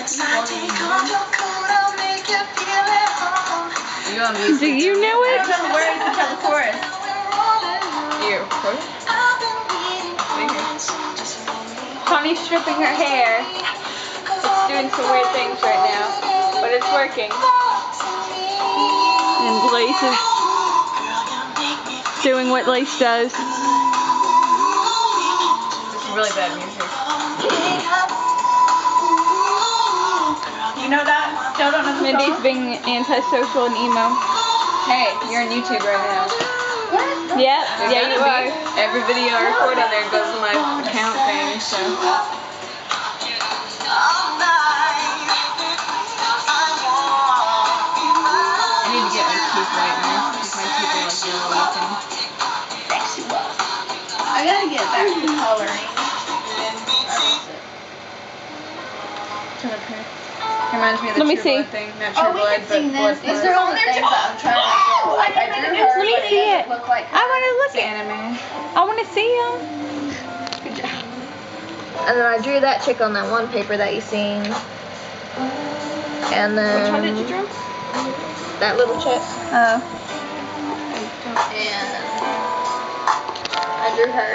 You on music? Do you know it? I don't know where you can tell the chorus. Here, chorus? Connie's stripping her hair. It's doing some weird things right now, but it's working. And Lace is doing what Lace does. This is really bad music. You know that? Still don't know the Mindy's song? being antisocial and emo. Hey, you're on YouTube right now. Yep, You're yeah you gonna are. be. Every video I record on there goes to my account thing, so. I need to get my teeth whitener, because my teeth are like yellow looking. I gotta get back to coloring. Turn up here. Reminds me of the Let me True see. Blood thing. Not Oh, True we Blood, can but sing Blood this. These Blood. are all the things that I'm trying to draw. Like, I drew her, Let me but it see doesn't it. look like I want to look It's at it. anime. I want to see them. Good job. And then I drew that chick on that one paper that you seen. And then Which one did you draw? that little chick. Oh. And I drew her.